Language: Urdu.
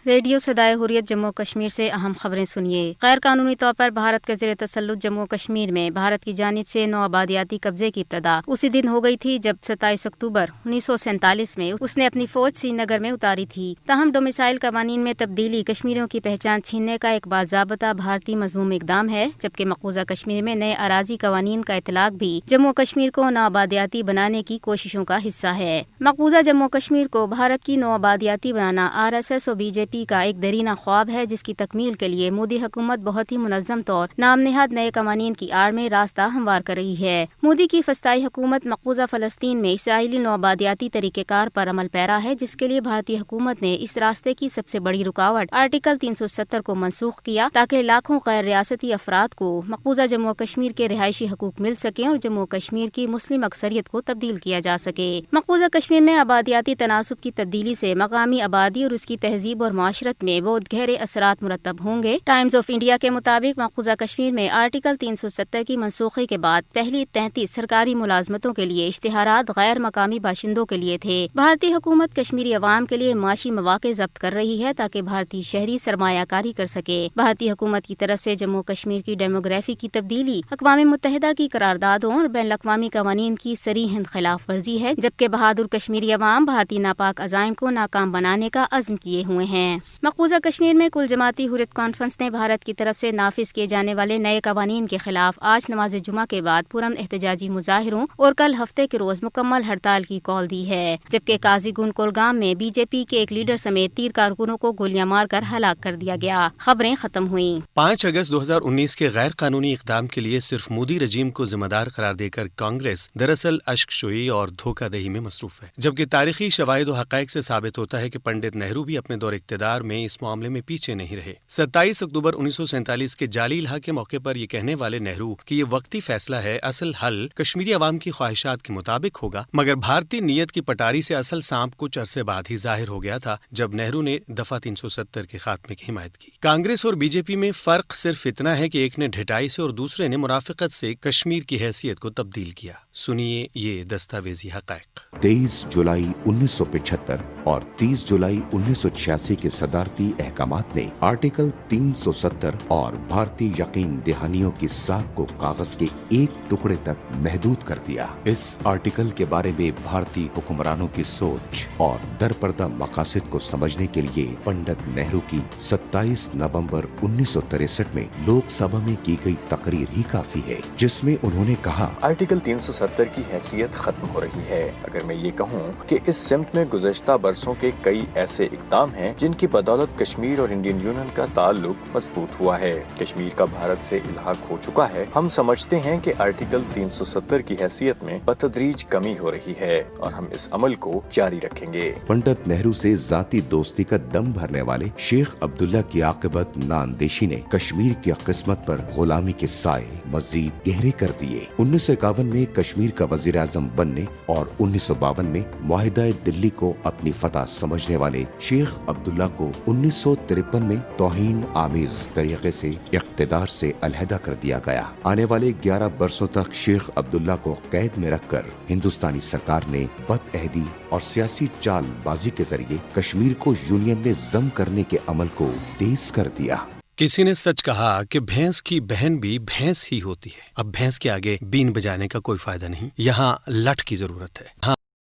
ریڈیو صدائے حریت جموں کشمیر سے اہم خبریں سنیے۔ غیر قانونی طور پر بھارت کا زیر تسلط جموں کشمیر میں بھارت کی جانب سے نو آبادیاتی قبضے کی ابتدا اسی دن ہو گئی تھی جب 27 اکتوبر 1947 میں اس نے اپنی فوج سری نگر میں اتاری تھی۔ تاہم ڈومیسائل قوانین میں تبدیلی کشمیریوں کی پہچان چھیننے کا ایک باضابطہ بھارتی مذموم اقدام ہے، جبکہ مقبوضہ کشمیر میں نئے اراضی قوانین کا اطلاق بھی جموں کشمیر کو نو آبادیاتی بنانے کی کوششوں کا حصہ ہے۔ مقبوضہ جموں کشمیر کو بھارت کی نو آبادیاتی بنانا RSS اور BJP کا ایک درینہ خواب ہے، جس کی تکمیل کے لیے مودی حکومت بہت ہی منظم طور نام نہاد نئے قوانین کی آڑ میں راستہ ہموار کر رہی ہے۔ مودی کی فسطائی حکومت مقبوضہ فلسطین میں اسرائیلی نو آبادیاتی طریقہ کار پر عمل پیرا ہے، جس کے لیے بھارتی حکومت نے اس راستے کی سب سے بڑی رکاوٹ آرٹیکل 370 کو منسوخ کیا، تاکہ لاکھوں غیر ریاستی افراد کو مقبوضہ جموں کشمیر کے رہائشی حقوق مل سکیں اور جموں کشمیر کی مسلم اکثریت کو تبدیل کیا جا سکے۔ مقبوضہ کشمیر میں آبادیاتی تناسب کی تبدیلی سے مقامی آبادی اور اس کی تہذیب اور معاشرت میں بہت گہرے اثرات مرتب ہوں گے۔ ٹائمز آف انڈیا کے مطابق مقبوضہ کشمیر میں آرٹیکل 370 کی منسوخی کے بعد پہلی 33 سرکاری ملازمتوں کے لیے اشتہارات غیر مقامی باشندوں کے لیے تھے۔ بھارتی حکومت کشمیری عوام کے لیے معاشی مواقع ضبط کر رہی ہے تاکہ بھارتی شہری سرمایہ کاری کر سکے۔ بھارتی حکومت کی طرف سے جموں کشمیر کی ڈیموگرافی کی تبدیلی اقوام متحدہ کی قراردادوں اور بین الاقوامی قوانین کی صریح خلاف ورزی ہے، جبکہ بہادر کشمیری عوام بھارتی ناپاک عزائم کو ناکام بنانے کا عزم کیے ہوئے ہیں۔ مقبوضہ کشمیر میں کل جماعتی حریت کانفرنس نے بھارت کی طرف سے نافذ کیے جانے والے نئے قوانین کے خلاف آج نماز جمعہ کے بعد پرامن احتجاجی مظاہروں اور کل ہفتے کے روز مکمل ہڑتال کی کال دی ہے، جبکہ قاضی گنڈ کولگام میں BJP کے ایک لیڈر سمیت 30 کارکنوں کو گولیاں مار کر ہلاک کر دیا گیا۔ خبریں ختم ہوئیں۔ 5 اگست 2019 کے غیر قانونی اقدام کے لیے صرف مودی رجیم کو ذمہ دار قرار دے کر کانگریس دراصل اشک شوئی اور دھوکہ دہی میں مصروف ہے، جبکہ تاریخی شواہد و حقائق سے ثابت ہوتا ہے کہ پنڈت نہرو بھی اپنے دور اقتدار میں اس معاملے میں پیچھے نہیں رہے۔ 27 اکتوبر 1947 کے جعلی الحاق کے موقع پر یہ کہنے والے نہرو کہ یہ وقتی فیصلہ ہے، اصل حل کشمیری عوام کی خواہشات کے مطابق ہوگا، مگر بھارتی نیت کی پٹاری سے اصل سانپ کچھ عرصے بعد ہی ظاہر ہو گیا تھا جب نہرو نے دفعہ 370 کے خاتمے کی حمایت کی۔ کانگریس اور BJP میں فرق صرف اتنا ہے کہ ایک نے ڈھٹائی سے اور دوسرے نے مرافقت سے کشمیر کی حیثیت کو تبدیل کیا۔ سنیے یہ دستاویزی حقائق۔ 23 جولائی 1975 اور 30 جولائی 1986 کے صدارتی احکامات نے آرٹیکل 370 اور بھارتی یقین دہانیوں کی ساکھ کو کاغذ کے ایک ٹکڑے تک محدود کر دیا۔ اس آرٹیکل کے بارے میں بھارتی حکمرانوں کی سوچ اور درپردہ مقاصد کو سمجھنے کے لیے پنڈت نہرو کی 27 نومبر 1963 میں لوک سبھا میں کی گئی تقریر ہی کافی ہے، جس میں انہوں نے کہا، آرٹیکل 370 کی حیثیت ختم ہو رہی ہے۔ اگر میں یہ کہوں کہ اس سمت میں گزشتہ برسوں کے کئی ایسے اقدام ہیں جن کی بدولت کشمیر اور انڈین یونین کا تعلق مضبوط ہوا ہے، کشمیر کا بھارت سے الحاق ہو چکا ہے، ہم سمجھتے ہیں کہ آرٹیکل 370 کی حیثیت میں بتدریج کمی ہو رہی ہے اور ہم اس عمل کو جاری رکھیں گے۔ پنڈت نہرو سے ذاتی دوستی کا دم بھرنے والے شیخ عبداللہ کی عاقبت ناندیشی نے کشمیر کی قسمت پر غلامی کے سائے مزید گہرے کر دیے۔ 1951 میں کشمیر کا وزیر اعظم بننے اور 1952 میں معاہدہ دلی کو اپنی فتح سمجھنے والے شیخ عبداللہ کو 1953 میں توہین آمیز طریقے سے اقتدار سے علیحدہ کر دیا گیا۔ آنے والے 11 برسوں تک شیخ عبداللہ کو قید میں رکھ کر ہندوستانی سرکار نے بدعہدی اور سیاسی چال بازی کے ذریعے کشمیر کو یونین میں ضم کرنے کے عمل کو تیز کر دیا۔ کسی نے سچ کہا کہ بھینس کی بہن بھی بھینس ہی ہوتی ہے۔ اب بھینس کے آگے بین بجانے کا کوئی فائدہ نہیں، یہاں لٹ کی ضرورت ہے۔